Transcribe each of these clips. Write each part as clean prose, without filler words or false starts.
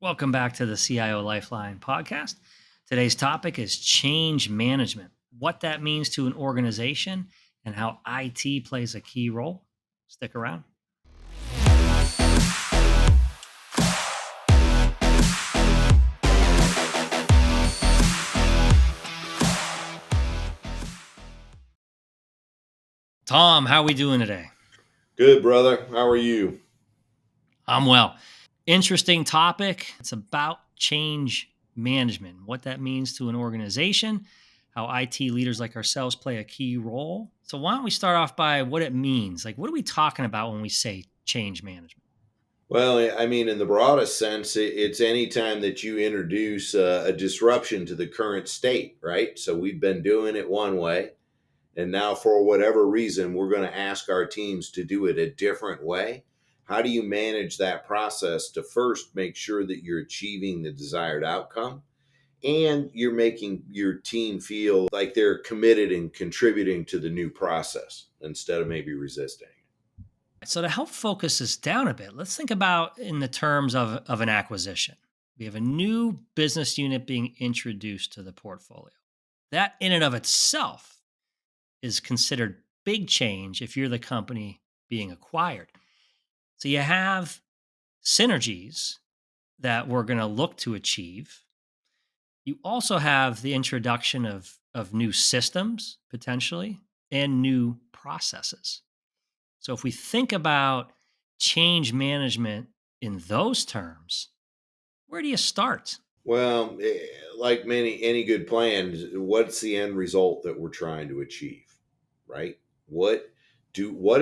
Welcome back to the CIO Lifeline podcast. Today's topic is change management, what that means to an organization, and how IT plays a key role. Stick around. Tom, how are we doing today? Good, brother. How are you? I'm well. Interesting topic. It's about change management, what that means to an organization, how IT leaders like ourselves play a key role. So, why don't we start off by what it means? Like, what are we talking about when we say change management? Well, I mean, in the broadest sense, it's any time that you introduce a disruption to the current state, right? So we've been doing it one way, and now for whatever reason, we're going to ask our teams to do it a different way. How do you manage that process to first make sure that you're achieving the desired outcome and you're making your team feel like they're committed and contributing to the new process instead of maybe resisting? So to help focus this down a bit, let's think about in the terms of an acquisition. We have a new business unit being introduced to the portfolio. That in and of itself is considered big change if you're the company being acquired. So you have synergies that we're going to look to achieve. You also have the introduction of new systems potentially and new processes. So if we think about change management in those terms, where do you start? Well, like any good plan, what's the end result that we're trying to achieve, right? What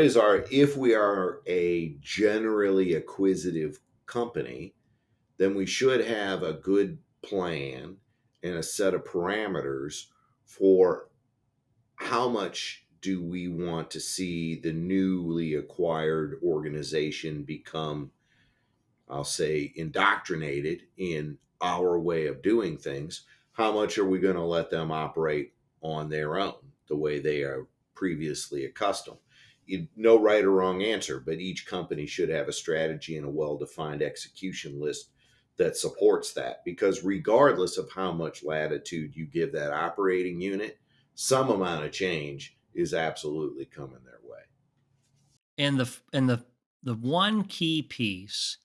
is our if we are a generally acquisitive company, then we should have a good plan and a set of parameters for how much do we want to see the newly acquired organization become, I'll say, indoctrinated in our way of doing things. How much are we going to let them operate on their own, the way they are previously accustomed? No right or wrong answer, but each company should have a strategy and a well defined execution list that supports that. Because regardless of how much latitude you give that operating unit, some amount of change is absolutely coming their way. And the one key piece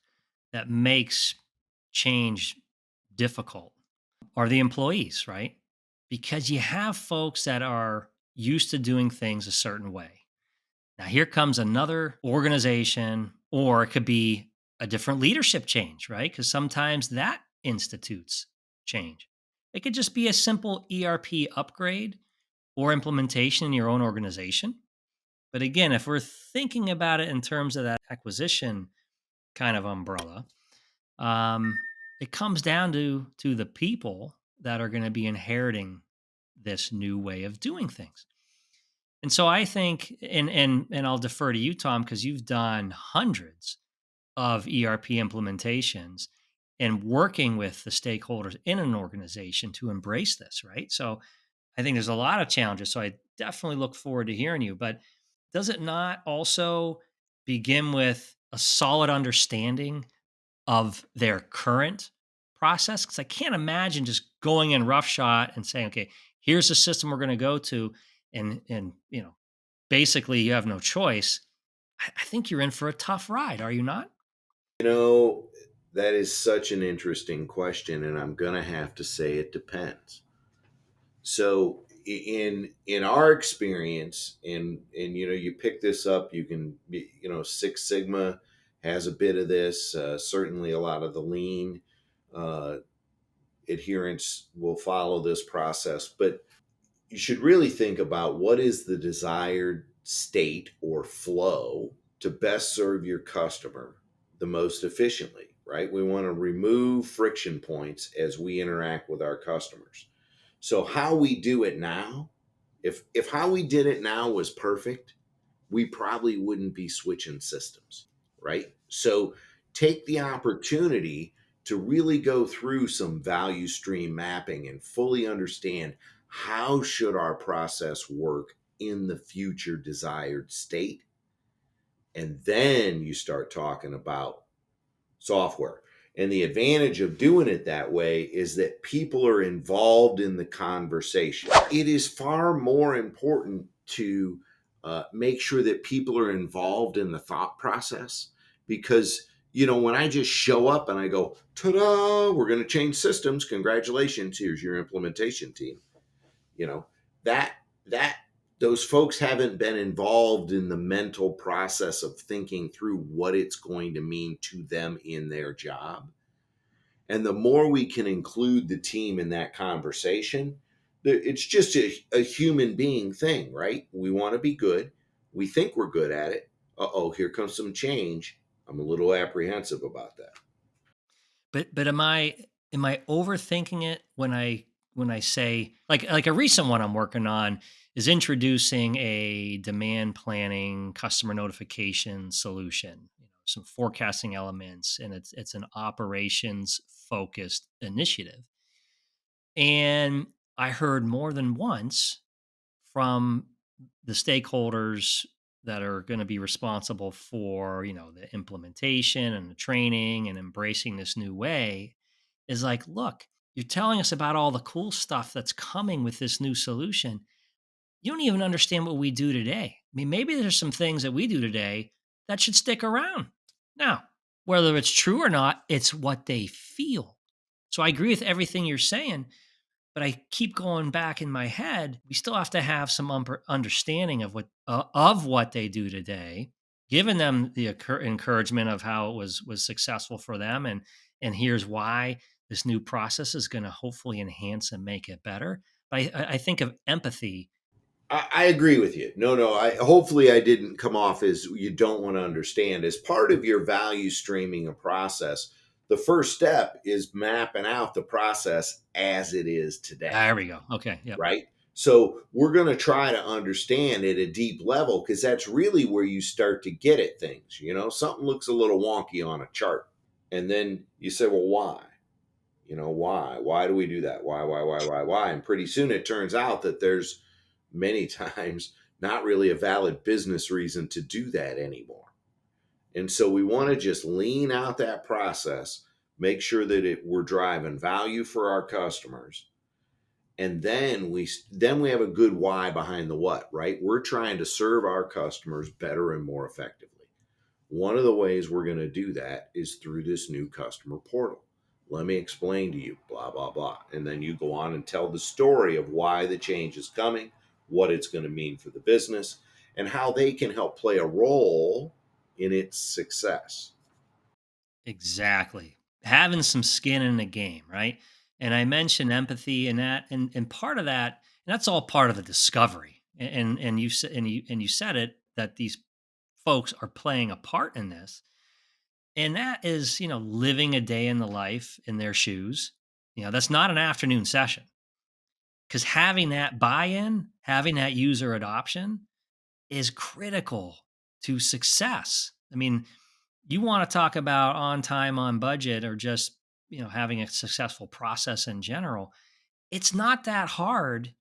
that makes change difficult are the employees, right? Because you have folks that are used to doing things a certain way. Now, here comes another organization, or it could be a different leadership change, right? Because sometimes that institutes change. It could just be a simple ERP upgrade or implementation in your own organization. But again, if we're thinking about it in terms of that acquisition kind of umbrella, um, it comes down to the people that are going to be inheriting this new way of doing things. And so I think, and I'll defer to you, Tom, because you've done hundreds of ERP implementations and working with the stakeholders in an organization to embrace this, right? So I think there's a lot of challenges. So I definitely look forward to hearing you. But does it not also begin with a solid understanding of their current process? Because I can't imagine just going in roughshod and saying, okay, here's the system we're going to go to, and basically you have no choice. I think you're in for a tough ride, are you not? You know, that is such an interesting question, and I'm going to have to say it depends. So in our experience, and you pick this up, you can Six Sigma has a bit of this. Certainly, a lot of the lean uh, adherence will follow this process, but you should really think about what is the desired state or flow to best serve your customer the most efficiently, right? We want to remove friction points as we interact with our customers. So how we do it now, if how we did it now was perfect, we probably wouldn't be switching systems, right? So take the opportunity to really go through some value stream mapping and fully understand how should our process work in the future desired state. And then you start talking about software. And the advantage of doing it that way is that people are involved in the conversation. It is far more important to make sure that people are involved in the thought process, because when I just show up and I go, ta-da, we're going to change systems, congratulations, here's your implementation team, you know that that those folks haven't been involved in the mental process of thinking through what it's going to mean to them in their job. And the more we can include the team in that conversation, it's just a human being thing, right? We want to be good. We think we're good at it. Uh-oh, here comes some change. I'm a little apprehensive about that. But am I overthinking it when I say, like a recent one I'm working on is introducing a demand planning customer notification solution, some forecasting elements, and it's an operations focused initiative. And I heard more than once from the stakeholders that are going to be responsible for, the implementation and the training and embracing this new way, is like, look, you're telling us about all the cool stuff that's coming with this new solution. You don't even understand what we do today. I mean, maybe there's some things that we do today that should stick around. Now, whether it's true or not, it's what they feel. So I agree with everything you're saying, but I keep going back in my head. We still have to have some understanding of what they do today, giving them the encouragement of how it was successful for them, and here's why this new process is going to hopefully enhance and make it better. But I think of empathy. I agree with you. No. Hopefully I didn't come off as you don't want to understand. As part of your value streaming a process, the first step is mapping out the process as it is today, There we go. Okay. Yep. right? So we're going to try to understand at a deep level, because that's really where you start to get at things. Something looks a little wonky on a chart, and then you say, well, why? Why do we do that? Why? And pretty soon it turns out that there's many times not really a valid business reason to do that anymore. And so we want to just lean out that process, make sure that we're driving value for our customers, and then we have a good why behind the what, right? We're trying to serve our customers better and more effectively. One of the ways we're going to do that is through this new customer portal. Let me explain to you, blah, blah, blah. And then you go on and tell the story of why the change is coming, what it's going to mean for the business, and how they can help play a role in its success. Exactly. Having some skin in the game, right? And I mentioned empathy and that, and part of that, and that's all part of the discovery. And you said and you said it, that these folks are playing a part in this. And that is, living a day in the life in their shoes. That's not an afternoon session, because having that buy-in, having that user adoption is critical to success. I mean, you want to talk about on time, on budget, or just, having a successful process in general. It's not that hard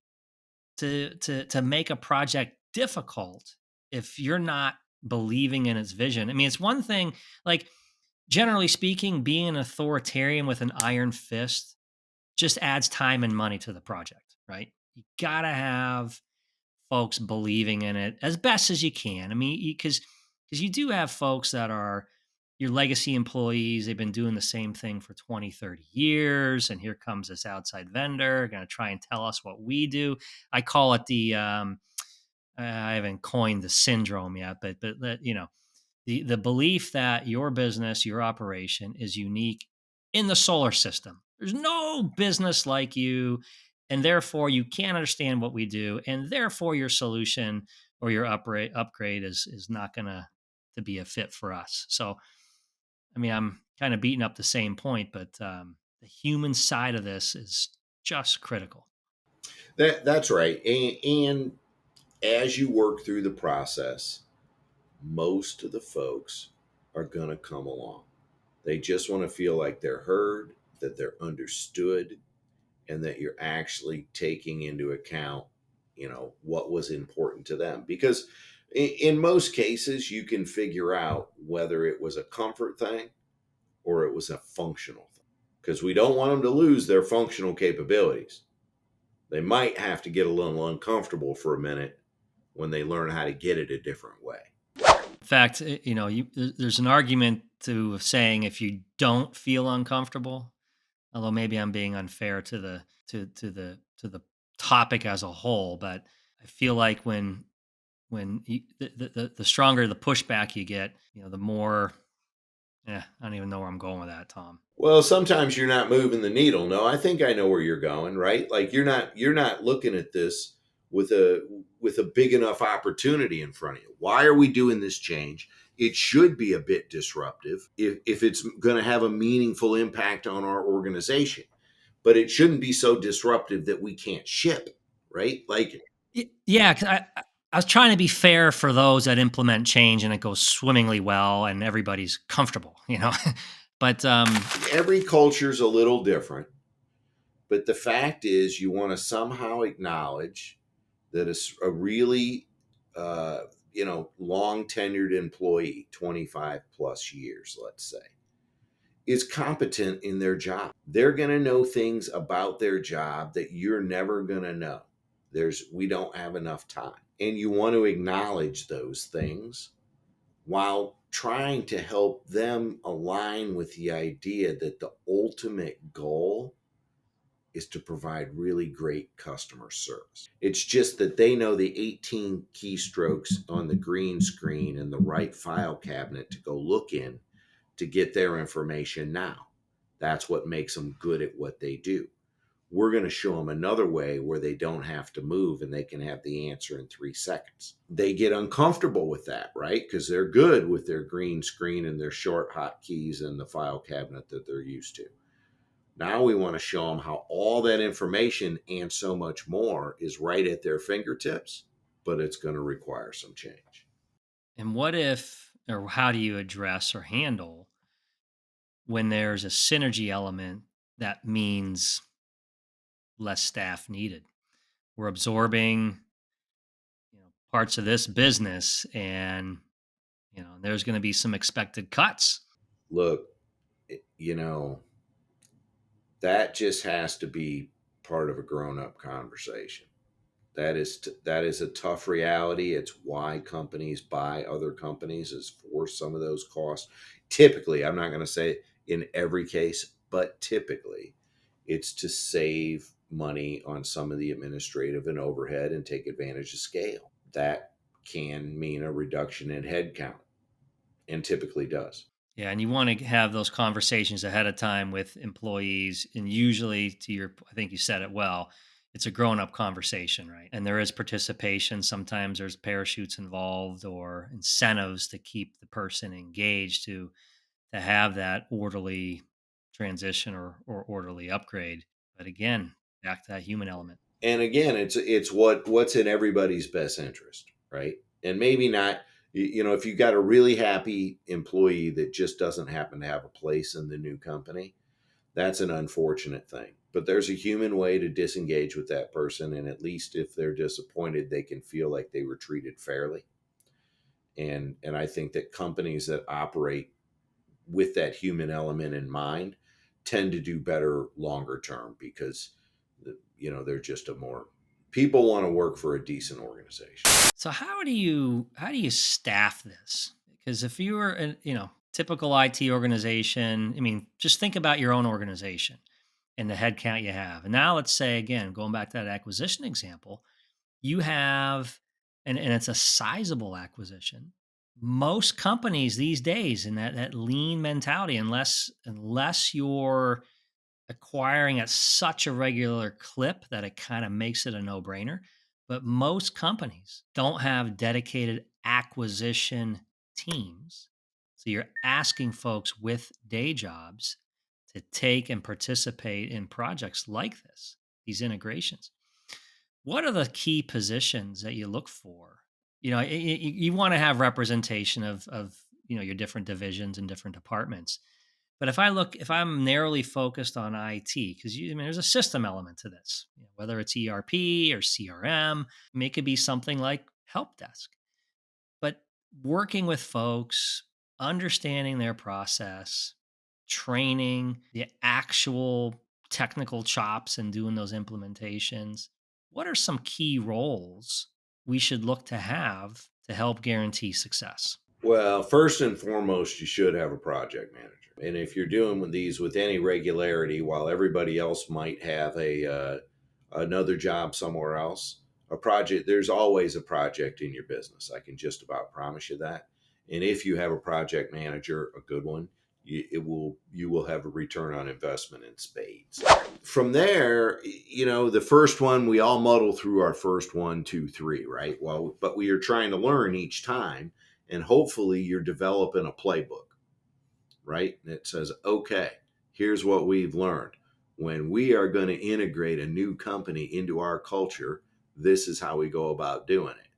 to make a project difficult if you're not believing in its vision. I mean, it's one thing, like, generally speaking, being an authoritarian with an iron fist just adds time and money to the project, right? You got to have folks believing in it as best as you can. I mean, because you do have folks that are your legacy employees. They've been doing the same thing for 20, 30 years. And here comes this outside vendor going to try and tell us what we do. I call it I haven't coined the syndrome yet, but the belief that your business, your operation is unique in the solar system. There's no business like you, and therefore you can't understand what we do, and therefore your solution or your upgrade is not going to be a fit for us. So, I mean, I'm kind of beating up the same point, but the human side of this is just critical. That's right. And as you work through the process, most of the folks are going to come along. They just want to feel like they're heard, that they're understood, and that you're actually taking into account, what was important to them. Because in most cases, you can figure out whether it was a comfort thing or it was a functional thing. Because we don't want them to lose their functional capabilities. They might have to get a little uncomfortable for a minute when they learn how to get it a different way. In fact, there's an argument to saying if you don't feel uncomfortable, although maybe I'm being unfair to the topic as a whole, but I feel like the stronger the pushback you get, the more. Yeah, I don't even know where I'm going with that, Tom. Well, sometimes you're not moving the needle. No, I think I know where you're going, right? Like you're not looking at this with a big enough opportunity in front of you. Why are we doing this change? It should be a bit disruptive if it's going to have a meaningful impact on our organization. But it shouldn't be so disruptive that we can't ship, right? Like Yeah, 'cause I was trying to be fair for those that implement change and it goes swimmingly well and everybody's comfortable. But every culture's a little different. But the fact is, you want to somehow acknowledge that a really, long tenured employee, 25 plus years, let's say, is competent in their job. They're going to know things about their job that you're never going to know. We don't have enough time. And you want to acknowledge those things while trying to help them align with the idea that the ultimate goal is to provide really great customer service. It's just that they know the 18 keystrokes on the green screen and the right file cabinet to go look in to get their information now. That's what makes them good at what they do. We're going to show them another way where they don't have to move and they can have the answer in 3 seconds. They get uncomfortable with that, right? Because they're good with their green screen and their short hotkeys and the file cabinet that they're used to. Now we want to show them how all that information and so much more is right at their fingertips, but it's going to require some change. and what if, or how do you address or handle when there's a synergy element that means less staff needed? We're absorbing, parts of this business, and there's going to be some expected cuts. Look, you know, that just has to be part of a grown-up conversation. That is a tough reality. It's why companies buy other companies, is for some of those costs. Typically, I'm not going to say in every case, but typically, it's to save money on some of the administrative and overhead and take advantage of scale. That can mean a reduction in headcount, and typically does. Yeah, and you want to have those conversations ahead of time with employees, and usually, I think you said it well. It's a grown-up conversation, right? And there is participation. Sometimes there's parachutes involved or incentives to keep the person engaged to have that orderly transition or orderly upgrade. But again, back to that human element. And again, it's what's in everybody's best interest, right? And maybe not, if you got a really happy employee that just doesn't happen to have a place in the new company, that's an unfortunate thing. But there's a human way to disengage with that person, and at least if they're disappointed, they can feel like they were treated fairly. And I think that companies that operate with that human element in mind tend to do better longer term, because they're just a more people want to work for a decent organization. So how do you staff this? Because if you were a typical IT organization, I mean, just think about your own organization and the headcount you have. And now let's say again, going back to that acquisition example, you have and it's a sizable acquisition. Most companies these days in that lean mentality, unless you're acquiring at such a regular clip that it kind of makes it a no-brainer. But most companies don't have dedicated acquisition teams. So you're asking folks with day jobs to take and participate in projects like this, these integrations. What are the key positions that you look for? You want to have representation of your different divisions and different departments, but if I'm narrowly focused on IT, because there's a system element to this, whether it's ERP or CRM, it could be something like help desk. But working with folks, understanding their process, training, the actual technical chops and doing those implementations. What are some key roles we should look to have to help guarantee success? Well, first and foremost, you should have a project manager. And if you're doing these with any regularity, while everybody else might have another job somewhere else, a project, there's always a project in your business. I can just about promise you that. And if you have a project manager, a good one, you will have a return on investment in spades. From there, the first one, we all muddle through our first one, two, three, right? Well, but we are trying to learn each time, and hopefully you're developing a playbook, right? And it says, okay, here's what we've learned. When we are going to integrate a new company into our culture, this is how we go about doing it.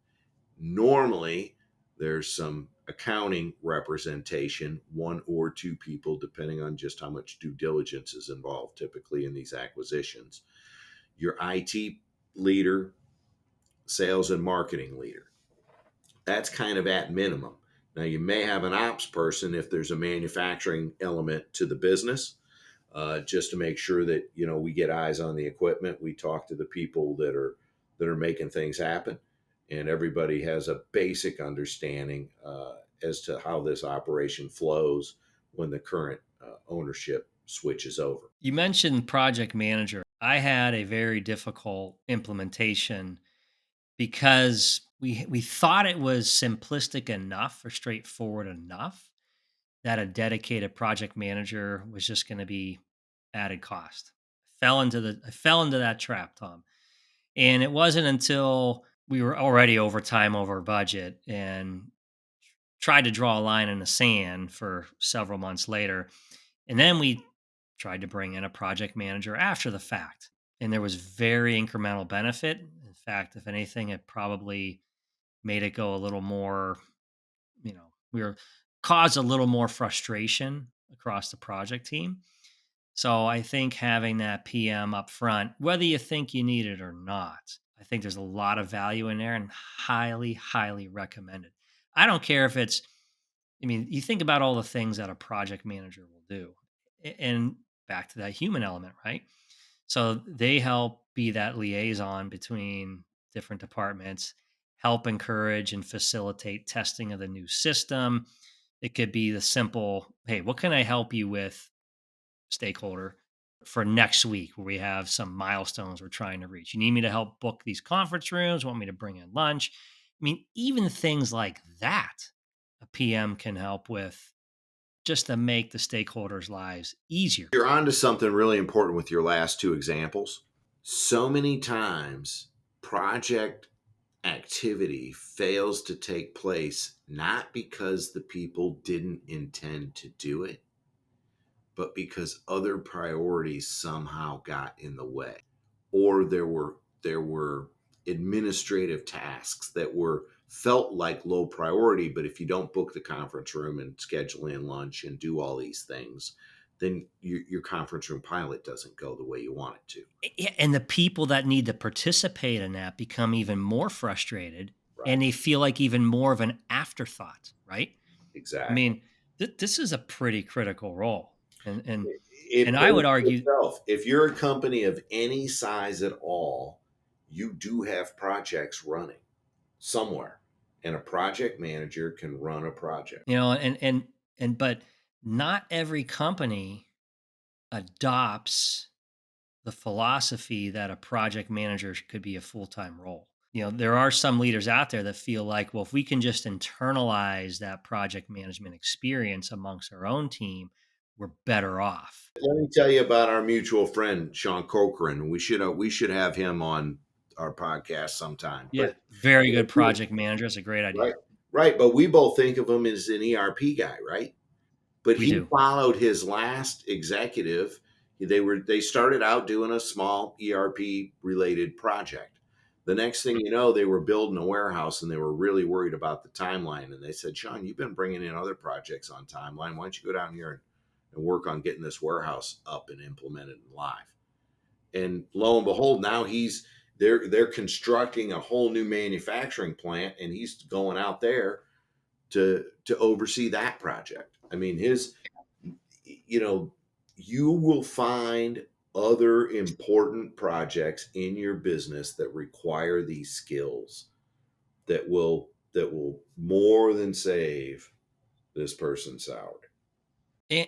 Normally, there's some accounting representation, one or two people, depending on just how much due diligence is involved, typically in these acquisitions. Your IT leader, sales and marketing leader. That's kind of at minimum. Now, you may have an ops person if there's a manufacturing element to the business, just to make sure that we get eyes on the equipment. We talk to the people that are making things happen, and everybody has a basic understanding as to how this operation flows when the current ownership switches over. You mentioned project manager. I had a very difficult implementation because we thought it was simplistic enough or straightforward enough that a dedicated project manager was just going to be added cost. I fell into that trap, Tom. And it wasn't until we were already over time over budget and tried to draw a line in the sand for several months later. And then we tried to bring in a project manager after the fact. And there was very incremental benefit. In fact, if anything, it probably made it go a little more, we were caused a little more frustration across the project team. So I think having that PM up front, whether you think you need it or not, I think there's a lot of value in there and highly, highly recommended. I don't care if it's, you think about all the things that a project manager will do. And back to that human element, right? So they help be that liaison between different departments, help encourage and facilitate testing of the new system. It could be the simple, hey, what can I help you with, stakeholder, for next week where we have some milestones we're trying to reach? You need me to help book these conference rooms, want me to bring in lunch? Even things like that, a PM can help with just to make the stakeholders' lives easier. You're onto something really important with your last two examples. So many times, project activity fails to take place not because the people didn't intend to do it, but because other priorities somehow got in the way, or there were administrative tasks that were felt like low priority. But if you don't book the conference room and schedule in lunch and do all these things, then your conference room pilot doesn't go the way you want it to. Yeah, and the people that need to participate in that become even more frustrated, Right. and they feel like even more of an afterthought, right? I Exactly. mean, this is a pretty critical role. And It I pays would for argue, itself. If you're a company of any size at all, you do have projects running somewhere, and a project manager can run a project. but not every company adopts the philosophy that a project manager could be a full-time role. There are some leaders out there that feel like, well, if we can just internalize that project management experience amongst our own team, we're better off. Let me tell you about our mutual friend Sean Cochran. We should have him on our podcast sometime. Yeah, very good project manager. It's a great Right, idea. right. But we both think of him as an ERP guy, right? But We he do. followed his last executive. They started out doing a small ERP related project. The next thing you know, they were building a warehouse and they were really worried about the timeline. And they said, Sean, you've been bringing in other projects on timeline. Why don't you go down here and work on getting this warehouse up and implemented and live? And lo and behold, now they're constructing a whole new manufacturing plant, and he's going out there to oversee that project. I mean, you know, you will find other important projects in your business that require these skills that will more than save this person's salary.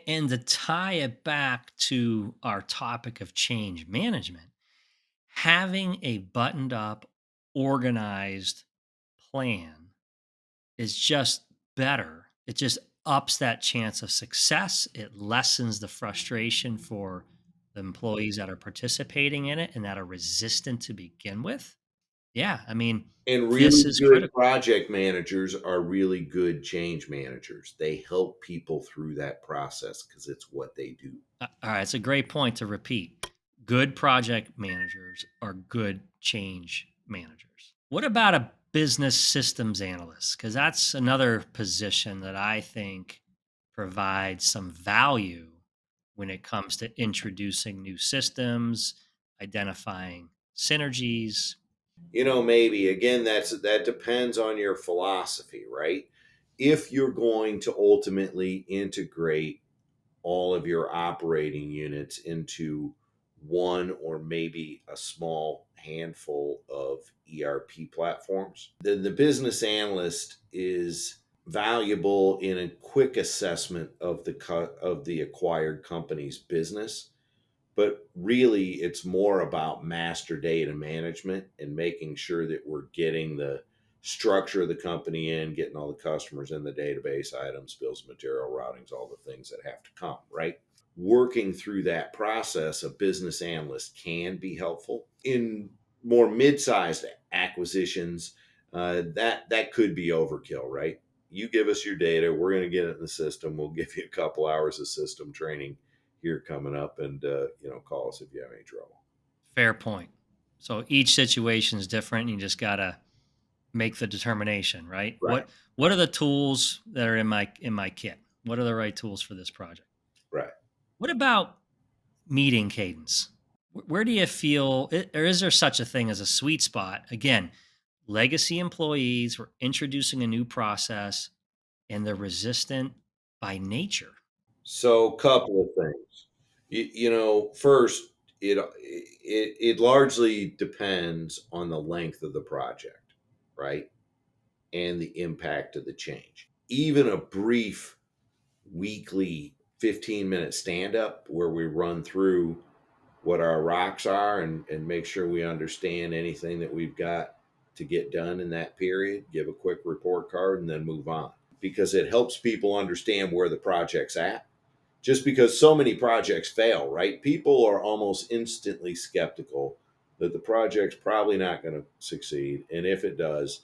And to tie it back to our topic of change management, having a buttoned up, organized plan is just better. It just ups that chance of success. It lessens the frustration for the employees that are participating in it and that are resistant to begin with. Yeah, I mean, And this really is good critical. project managers are really good change managers. They help people through that process because it's what they do. All right, it's a great point to repeat. Good project managers are good change managers. What about a business systems analyst? Because that's another position that I think provides some value when it comes to introducing new systems, identifying synergies. Maybe again, that depends on your philosophy, right? If you're going to ultimately integrate all of your operating units into one or maybe a small handful of ERP platforms, then the business analyst is valuable in a quick assessment of the acquired company's business. But really, it's more about master data management and making sure that we're getting the structure of the company in, getting all the customers in the database, items, bills, material, routings, all the things that have to come, right? Working through that process, a business analyst can be helpful. In more mid-sized acquisitions, that could be overkill, right? You give us your data, we're going to get it in the system. We'll give you a couple hours of system training here coming up, and call us if you have any trouble. Fair point. So each situation is different. You just got to make the determination, right? Right, What are the tools that are in my kit? What are the right tools for this project? right. What about meeting cadence? Where do you feel, or is there such a thing as a sweet spot? Again, legacy employees were introducing a new process and they're resistant by nature. So, couple of things. First, it largely depends on the length of the project, right, and the impact of the change. Even a brief weekly 15-minute stand up where we run through what our rocks are and make sure we understand anything that we've got to get done in that period, give a quick report card, and then move on. Because it helps people understand where the project's at. Just because so many projects fail, right? People are almost instantly skeptical that the project's probably not going to succeed. And if it does,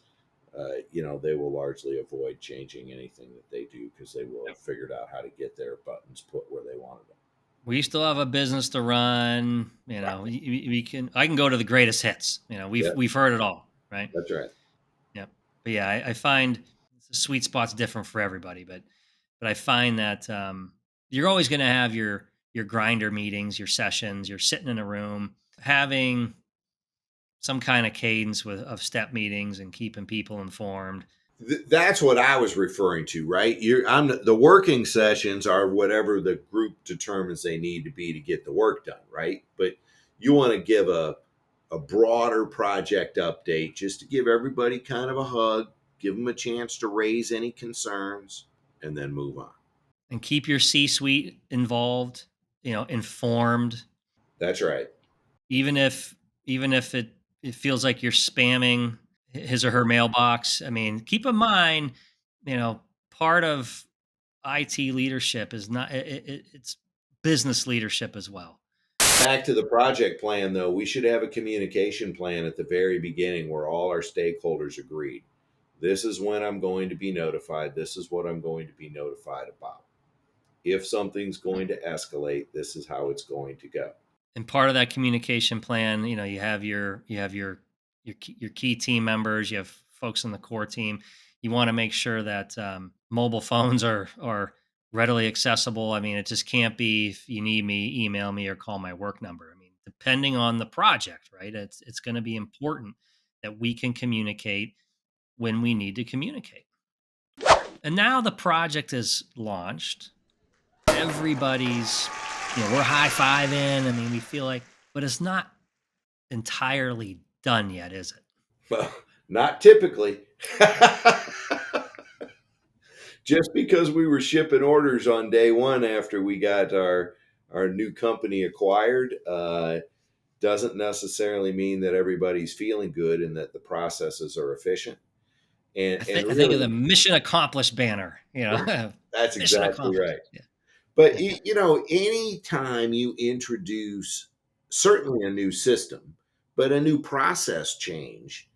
they will largely avoid changing anything that they do because they will Yep. have figured out how to get their buttons put where they wanted them. We still have a business to run. Right. We can. I can go to the greatest hits. Yeah, We've heard it all, right? that's right. Yeah. But yeah, I find the sweet spot's different for everybody. But I find that you're always going to have your grinder meetings, your sessions. You're sitting in a room having some kind of cadence of step meetings and keeping people informed. That's what I was referring to, right? The working sessions are whatever the group determines they need to be to get the work done, right? But you want to give a broader project update just to give everybody kind of a hug, give them a chance to raise any concerns, and then move on. And keep your C-suite involved, informed, That's right. even if it feels like you're spamming his or her mailbox. I mean, keep in mind, you know, part of IT leadership is not it's business leadership as well. Back to the project plan, though, we should have a communication plan at the very beginning where all our stakeholders agreed. This is when I'm going to be notified. This is what I'm going to be notified about. If something's going to escalate, this is how it's going to go. And part of that communication plan, your key team members, you have folks in the core team. You want to make sure that mobile phones are readily accessible. I mean, it just can't be, if you need me, email me or call my work number. I mean, depending on the project, right? It's going to be important that we can communicate when we need to communicate. And now the project is launched. everybody's, we're high-fiving. I mean, we feel like, but it's not entirely done yet, is it? Well, not typically. Just because we were shipping orders on day one after we got our new company acquired doesn't necessarily mean that everybody's feeling good and that the processes are efficient. And I think of the really, mission accomplished banner, that's mission exactly accomplished. right. Yeah. But Yeah. anytime you introduce certainly a new system, but a new process change,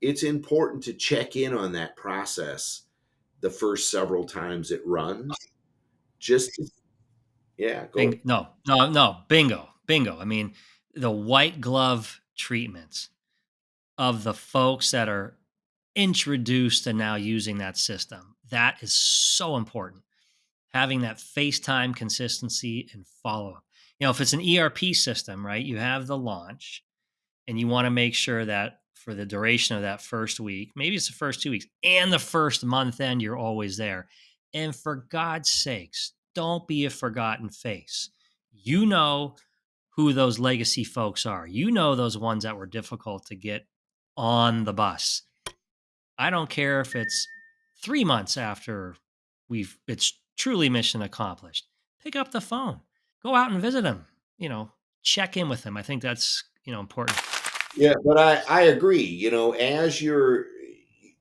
it's important to check in on that process the first several times it runs. Just to, yeah, go ahead. No, no, no. Bingo, bingo. I mean, the white glove treatments of the folks that are introduced to now using that system. That is so important. Having that FaceTime consistency and follow up. If it's an ERP system, right, you have the launch and you want to make sure that for the duration of that first week, maybe it's the first 2 weeks and the first month end, you're always there. And for God's sakes, don't be a forgotten face. You know who those legacy folks are. You know those ones that were difficult to get on the bus. I don't care if it's 3 months after it's truly mission accomplished. Pick up the phone. Go out and visit them. Check in with them. I think that's, important. Yeah, but I agree. As you're,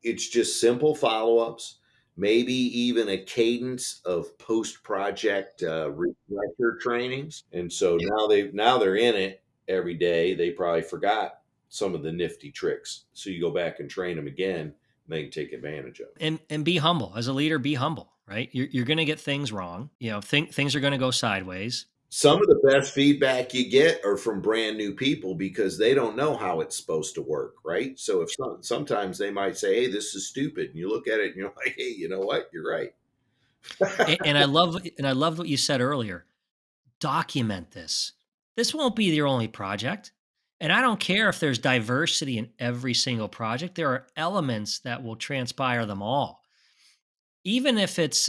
it's just simple follow ups, maybe even a cadence of post project refresher trainings. And so now they're in it every day. They probably forgot some of the nifty tricks, so you go back and train them again. And they can take advantage of it. And be humble. As a leader, be humble, right? You're going to get things wrong. Things are going to go sideways. Some of the best feedback you get are from brand new people because they don't know how it's supposed to work, right? So if sometimes they might say, "Hey, this is stupid," and you look at it and you're like, "Hey, you know what? You're right." And I love what you said earlier. Document this. This won't be your only project. And I don't care if there's diversity in every single project. There are elements that will transpire them all. Even if it's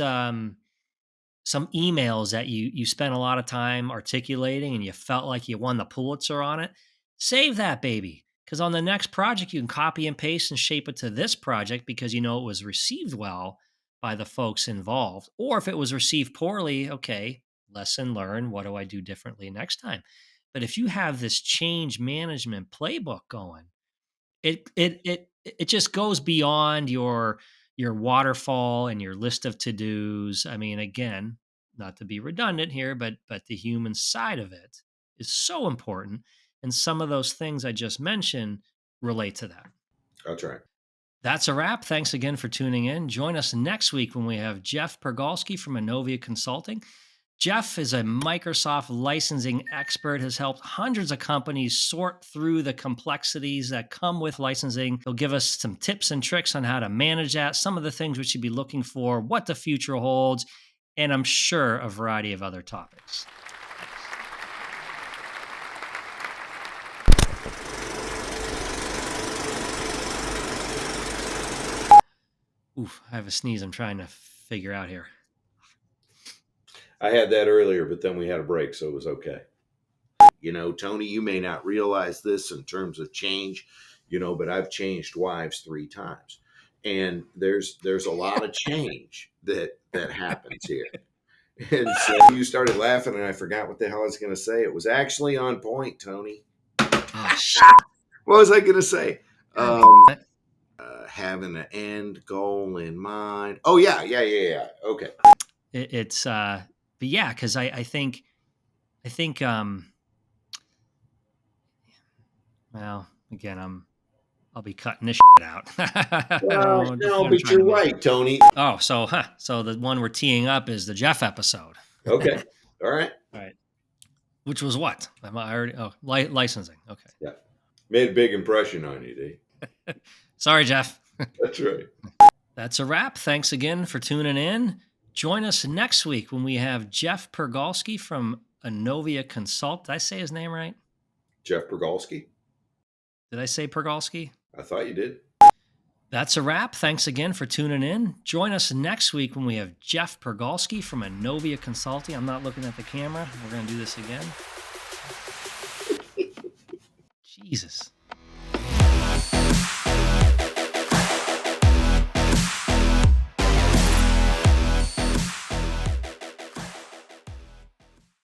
some emails that you spent a lot of time articulating and you felt like you won the Pulitzer on it, save that baby. Because on the next project, you can copy and paste and shape it to this project because you know it was received well by the folks involved. Or if it was received poorly, okay, lesson learned. What do I do differently next time? But if you have this change management playbook going, it just goes beyond your waterfall and your list of to-dos. I mean, again, not to be redundant here, but the human side of it is so important. And some of those things I just mentioned relate to that. That's right. That's a wrap. Thanks again for tuning in. Join us next week when we have Jeff Pergalski from Inovia Consulting. Jeff is a Microsoft licensing expert, has helped hundreds of companies sort through the complexities that come with licensing. He'll give us some tips and tricks on how to manage that, some of the things we should be looking for, what the future holds, and I'm sure a variety of other topics. Oof, I have a sneeze I'm trying to figure out here. I had that earlier, but then we had a break, so it was okay. Tony, you may not realize this in terms of change, but I've changed wives 3 times. And there's a lot of change that happens here. And so you started laughing, and I forgot what the hell I was going to say. It was actually on point, Tony. Oh, shit. What was I going to say? God Having an end goal in mind. Oh, yeah. Okay. but yeah, because I think, well, again, I'll be cutting this shit out. I don't know No, what I'm but trying to you're make. right, Tony. Oh, so the one we're teeing up is the Jeff episode. Okay. All right. All right. Which was what? Am I already? Oh, licensing. Okay. Yeah. Made a big impression on you, D. Sorry, Jeff. That's right. That's a wrap. Thanks again for tuning in. Join us next week when we have Jeff Pergalski from Inovia Consult. Did I say his name right? Jeff Pergalski. Did I say Pergalski? I thought you did. That's a wrap. Thanks again for tuning in. Join us next week when we have Jeff Pergalski from Inovia Consulting. I'm not looking at the camera. We're going to do this again. Jesus.